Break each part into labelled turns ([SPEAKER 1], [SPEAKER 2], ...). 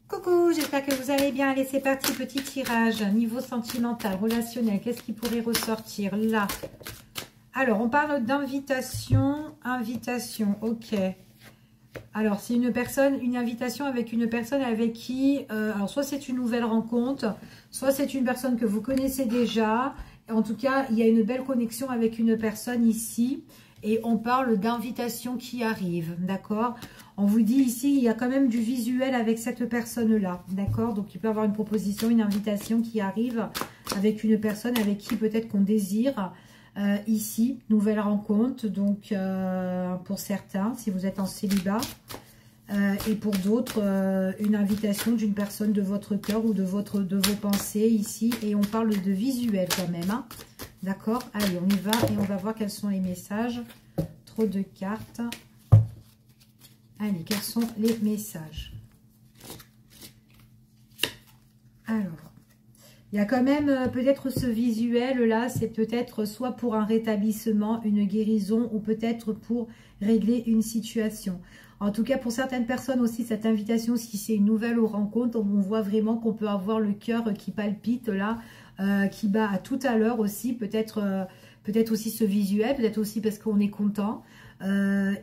[SPEAKER 1] Coucou, j'espère que vous allez bien. Allez, c'est parti, petit tirage. Niveau sentimental, relationnel, qu'est-ce qui pourrait ressortir là? Alors, on parle d'invitation. Invitation, ok. Alors, c'est une invitation avec une personne avec qui... alors, soit c'est une nouvelle rencontre, soit c'est une personne que vous connaissez déjà. En tout cas, il y a une belle connexion avec une personne ici. Et on parle d'invitation qui arrive, d'accord? On vous dit ici, il y a quand même du visuel avec cette personne-là, d'accord? Donc, il peut y avoir une proposition, une invitation qui arrive avec une personne avec qui peut-être qu'on désire. Ici, nouvelle rencontre, donc pour certains, si vous êtes en célibat. Et pour d'autres, une invitation d'une personne de votre cœur ou de vos pensées ici. Et on parle de visuel quand même, hein. D'accord? Allez, on y va et on va voir quels sont les messages. Trop de cartes. Allez, quels sont les messages? Alors, il y a quand même peut-être ce visuel-là, c'est peut-être soit pour un rétablissement, une guérison, ou peut-être pour régler une situation. En tout cas, pour certaines personnes aussi, cette invitation, si c'est une nouvelle rencontre, on voit vraiment qu'on peut avoir le cœur qui palpite là, qui bat à tout à l'heure aussi, peut-être aussi ce visuel, peut-être aussi parce qu'on est content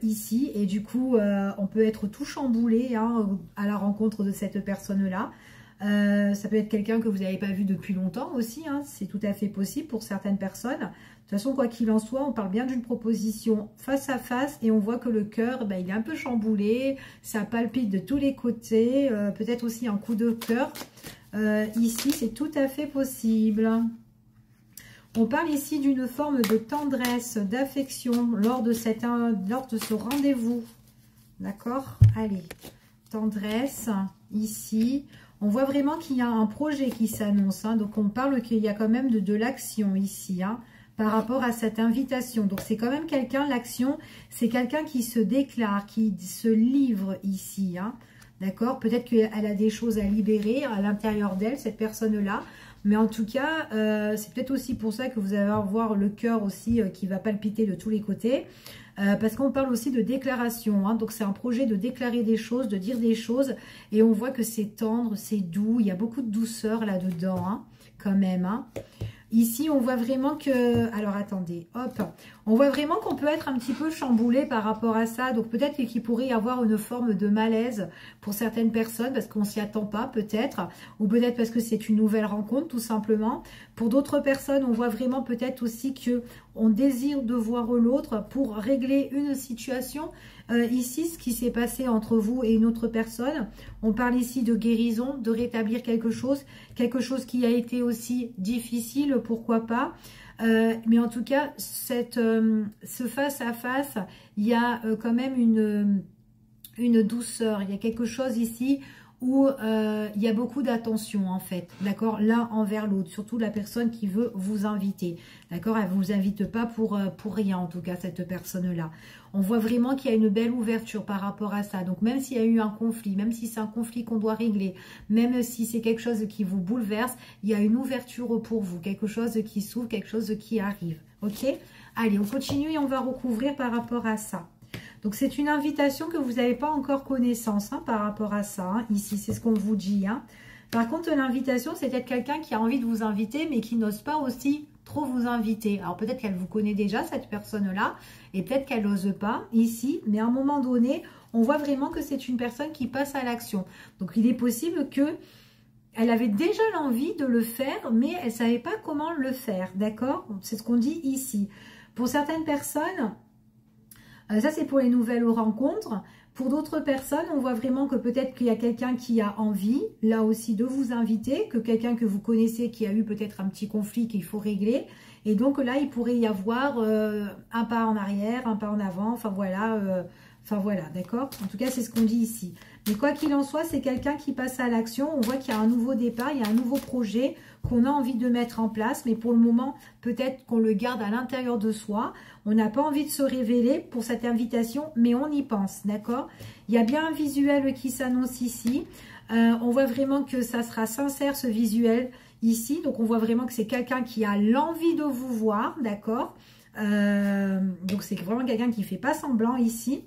[SPEAKER 1] ici, et du coup, on peut être tout chamboulé hein, à la rencontre de cette personne-là. Ça peut être quelqu'un que vous n'avez pas vu depuis longtemps aussi, hein, c'est tout à fait possible pour certaines personnes. De toute façon, quoi qu'il en soit, on parle bien d'une proposition face à face et on voit que le cœur, il est un peu chamboulé, ça palpite de tous les côtés, peut-être aussi un coup de cœur. Ici, c'est tout à fait possible. On parle ici d'une forme de tendresse, d'affection lors de ce rendez-vous. D'accord? Allez, tendresse, ici. On voit vraiment qu'il y a un projet qui s'annonce. Hein, donc, on parle qu'il y a quand même de l'action ici, hein, par rapport à cette invitation. Donc, c'est quand même quelqu'un, l'action, c'est quelqu'un qui se déclare, qui se livre ici. Hein, d'accord? Peut-être qu'elle a des choses à libérer à l'intérieur d'elle, cette personne-là. Mais en tout cas, c'est peut-être aussi pour ça que vous allez avoir le cœur aussi qui va palpiter de tous les côtés. Parce qu'on parle aussi de déclaration, hein, donc c'est un projet de déclarer des choses, de dire des choses, et on voit que c'est tendre, c'est doux, il y a beaucoup de douceur là-dedans, hein, quand même. Hein. Ici, on voit vraiment que... Alors, attendez, hop. On voit vraiment qu'on peut être un petit peu chamboulé par rapport à ça. Donc, peut-être qu'il pourrait y avoir une forme de malaise pour certaines personnes parce qu'on ne s'y attend pas, peut-être. Ou peut-être parce que c'est une nouvelle rencontre, tout simplement. Pour d'autres personnes, on voit vraiment peut-être aussi qu'on désire de voir l'autre pour régler une situation. Ici, ce qui s'est passé entre vous et une autre personne, on parle ici de guérison, de rétablir quelque chose qui a été aussi difficile, pourquoi pas. Mais en tout cas, ce face-à-face, il y a quand même une douceur, il y a quelque chose ici où il y a beaucoup d'attention en fait, d'accord, l'un envers l'autre, surtout la personne qui veut vous inviter, d'accord, elle ne vous invite pas pour rien en tout cas, cette personne-là. On voit vraiment qu'il y a une belle ouverture par rapport à ça, donc même s'il y a eu un conflit, même si c'est un conflit qu'on doit régler, même si c'est quelque chose qui vous bouleverse, il y a une ouverture pour vous, quelque chose qui s'ouvre, quelque chose qui arrive, ok? Allez, on continue et on va recouvrir par rapport à ça. Donc, c'est une invitation que vous n'avez pas encore connaissance hein, par rapport à ça. Hein, ici, c'est ce qu'on vous dit. Hein. Par contre, l'invitation, c'est peut-être quelqu'un qui a envie de vous inviter, mais qui n'ose pas aussi trop vous inviter. Alors, peut-être qu'elle vous connaît déjà, cette personne-là, et peut-être qu'elle n'ose pas ici. Mais à un moment donné, on voit vraiment que c'est une personne qui passe à l'action. Donc, il est possible que elle avait déjà l'envie de le faire, mais elle ne savait pas comment le faire. D'accord? C'est ce qu'on dit ici. Pour certaines personnes... ça, c'est pour les nouvelles rencontres. Pour d'autres personnes, on voit vraiment que peut-être qu'il y a quelqu'un qui a envie, là aussi, de vous inviter, que quelqu'un que vous connaissez qui a eu peut-être un petit conflit qu'il faut régler. Et donc là, il pourrait y avoir un pas en arrière, un pas en avant, enfin voilà, d'accord? En tout cas, c'est ce qu'on dit ici. Mais quoi qu'il en soit, c'est quelqu'un qui passe à l'action. On voit qu'il y a un nouveau départ, il y a un nouveau projet qu'on a envie de mettre en place. Mais pour le moment, peut-être qu'on le garde à l'intérieur de soi. On n'a pas envie de se révéler pour cette invitation, mais on y pense, d'accord? Il y a bien un visuel qui s'annonce ici. On voit vraiment que ça sera sincère, ce visuel ici. Donc, on voit vraiment que c'est quelqu'un qui a l'envie de vous voir, d'accord? Donc, c'est vraiment quelqu'un qui ne fait pas semblant ici.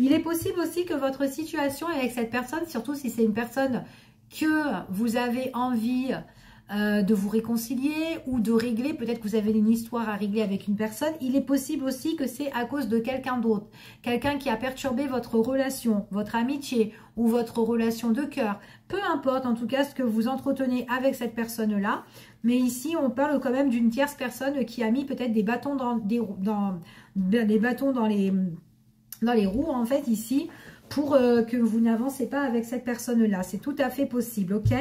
[SPEAKER 1] Il est possible aussi que votre situation avec cette personne, surtout si c'est une personne que vous avez envie de vous réconcilier ou de régler, peut-être que vous avez une histoire à régler avec une personne, il est possible aussi que c'est à cause de quelqu'un d'autre, quelqu'un qui a perturbé votre relation, votre amitié ou votre relation de cœur, peu importe en tout cas ce que vous entretenez avec cette personne-là, mais ici on parle quand même d'une tierce personne qui a mis peut-être des bâtons dans les roues en fait ici, pour que vous n'avancez pas avec cette personne-là. C'est tout à fait possible, ok?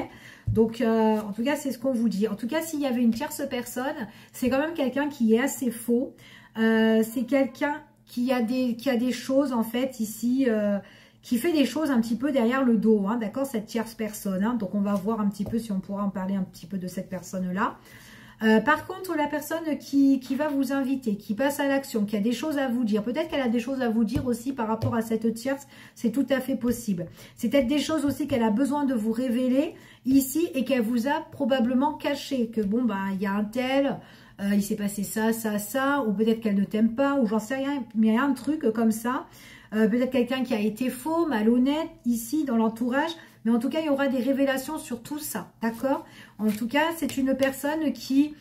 [SPEAKER 1] Donc, en tout cas, c'est ce qu'on vous dit. En tout cas, s'il y avait une tierce personne, c'est quand même quelqu'un qui est assez faux. C'est quelqu'un qui a des choses, en fait, ici, qui fait des choses un petit peu derrière le dos, hein, d'accord? Cette tierce personne, hein. Donc, on va voir un petit peu si on pourra en parler un petit peu de cette personne-là. Par contre, la personne qui va vous inviter, qui passe à l'action, qui a des choses à vous dire, peut-être qu'elle a des choses à vous dire aussi par rapport à cette tierce, c'est tout à fait possible. C'est peut-être des choses aussi qu'elle a besoin de vous révéler ici et qu'elle vous a probablement caché, que bon, bah, il y a un tel, il s'est passé ça, ça, ça, ou peut-être qu'elle ne t'aime pas, ou j'en sais rien, mais il y a un truc comme ça. Peut-être quelqu'un qui a été faux, malhonnête, ici, dans l'entourage. Mais en tout cas, il y aura des révélations sur tout ça, d'accord? En tout cas, c'est une personne qui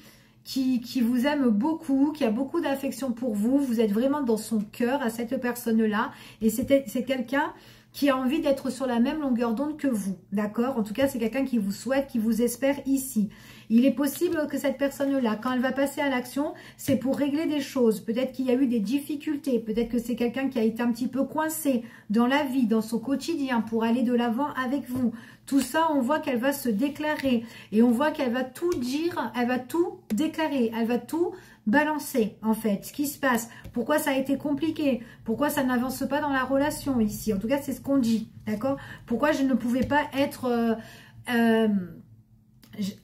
[SPEAKER 1] vous aime beaucoup, qui a beaucoup d'affection pour vous. Vous êtes vraiment dans son cœur à cette personne-là. Et c'est quelqu'un qui a envie d'être sur la même longueur d'onde que vous, d'accord? En tout cas, c'est quelqu'un qui vous souhaite, qui vous espère ici. Il est possible que cette personne-là, quand elle va passer à l'action, c'est pour régler des choses. Peut-être qu'il y a eu des difficultés. Peut-être que c'est quelqu'un qui a été un petit peu coincé dans la vie, dans son quotidien, pour aller de l'avant avec vous. Tout ça, on voit qu'elle va se déclarer. Et on voit qu'elle va tout dire, elle va tout déclarer. Elle va tout balancer, en fait. Ce qui se passe. Pourquoi ça a été compliqué? Pourquoi ça n'avance pas dans la relation ici? En tout cas, c'est ce qu'on dit, d'accord? Pourquoi je ne pouvais pas être...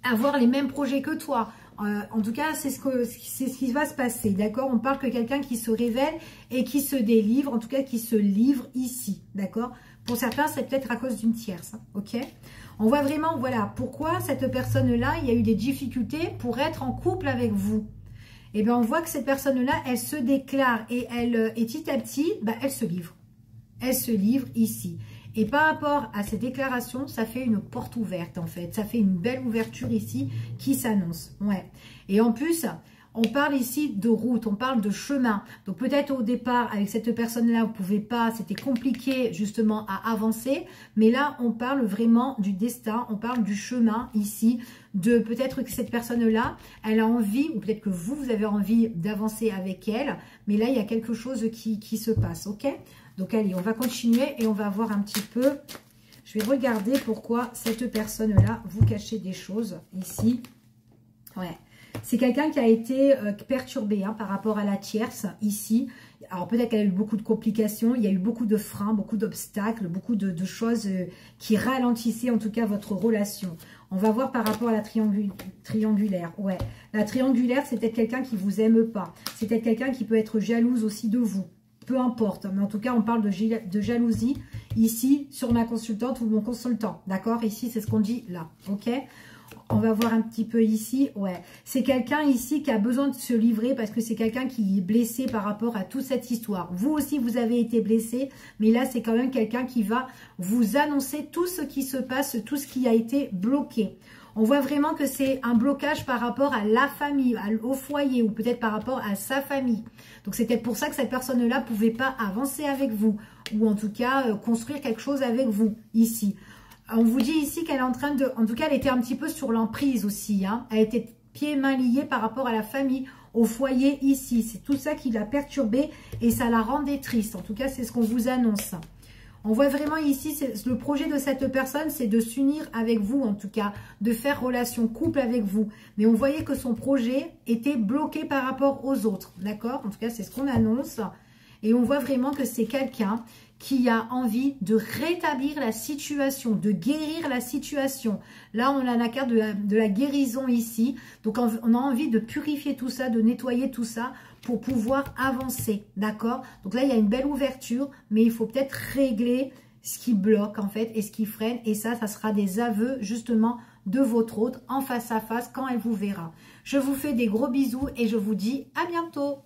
[SPEAKER 1] avoir les mêmes projets que toi. En tout cas, c'est ce qui va se passer, d'accord? On parle que quelqu'un qui se révèle et qui se délivre, en tout cas qui se livre ici, d'accord? Pour certains, c'est peut-être à cause d'une tierce, hein, ok? On voit vraiment, voilà, pourquoi cette personne-là, il y a eu des difficultés pour être en couple avec vous. Et bien, on voit que cette personne-là, elle se déclare et petit à petit, bah, elle se livre. Elle se livre ici. Et par rapport à ces déclarations, ça fait une porte ouverte en fait. Ça fait une belle ouverture ici qui s'annonce. Ouais. Et en plus, on parle ici de route, on parle de chemin. Donc peut-être au départ, avec cette personne-là, vous ne pouvez pas, c'était compliqué justement à avancer. Mais là, on parle vraiment du destin, on parle du chemin ici. De peut-être que cette personne-là, elle a envie, ou peut-être que vous avez envie d'avancer avec elle. Mais là, il y a quelque chose qui se passe, ok ? Donc, allez, on va continuer et on va voir un petit peu. Je vais regarder pourquoi cette personne-là vous cachez des choses ici. Ouais. C'est quelqu'un qui a été perturbé hein, par rapport à la tierce ici. Alors, peut-être qu'elle a eu beaucoup de complications. Il y a eu beaucoup de freins, beaucoup d'obstacles, beaucoup de choses qui ralentissaient en tout cas votre relation. On va voir par rapport à la triangulaire. Ouais. La triangulaire, c'est peut-être quelqu'un qui vous aime pas. C'est peut-être quelqu'un qui peut être jalouse aussi de vous. Peu importe, mais en tout cas, on parle de jalousie ici sur ma consultante ou mon consultant, d'accord? Ici, c'est ce qu'on dit là, ok? On va voir un petit peu ici, ouais. C'est quelqu'un ici qui a besoin de se livrer parce que c'est quelqu'un qui est blessé par rapport à toute cette histoire. Vous aussi, vous avez été blessé, mais là, c'est quand même quelqu'un qui va vous annoncer tout ce qui se passe, tout ce qui a été bloqué. On voit vraiment que c'est un blocage par rapport à la famille, au foyer ou peut-être par rapport à sa famille. Donc, c'est peut-être pour ça que cette personne-là ne pouvait pas avancer avec vous ou en tout cas construire quelque chose avec vous ici. On vous dit ici qu'elle est en train de... En tout cas, elle était un petit peu sur l'emprise aussi. Hein. Elle était pieds et mains liés par rapport à la famille, au foyer ici. C'est tout ça qui l'a perturbée et ça la rendait triste. En tout cas, c'est ce qu'on vous annonce. On voit vraiment ici, le projet de cette personne, c'est de s'unir avec vous, en tout cas, de faire relation couple avec vous. Mais on voyait que son projet était bloqué par rapport aux autres, d'accord? En tout cas, c'est ce qu'on annonce. Et on voit vraiment que c'est quelqu'un qui a envie de rétablir la situation, de guérir la situation. Là, on a la carte de la guérison ici. Donc, on a envie de purifier tout ça, de nettoyer tout ça pour pouvoir avancer, d'accord? Donc là, il y a une belle ouverture, mais il faut peut-être régler ce qui bloque, en fait, et ce qui freine. Et ça sera des aveux, justement, de votre hôte en face à face quand elle vous verra. Je vous fais des gros bisous et je vous dis à bientôt.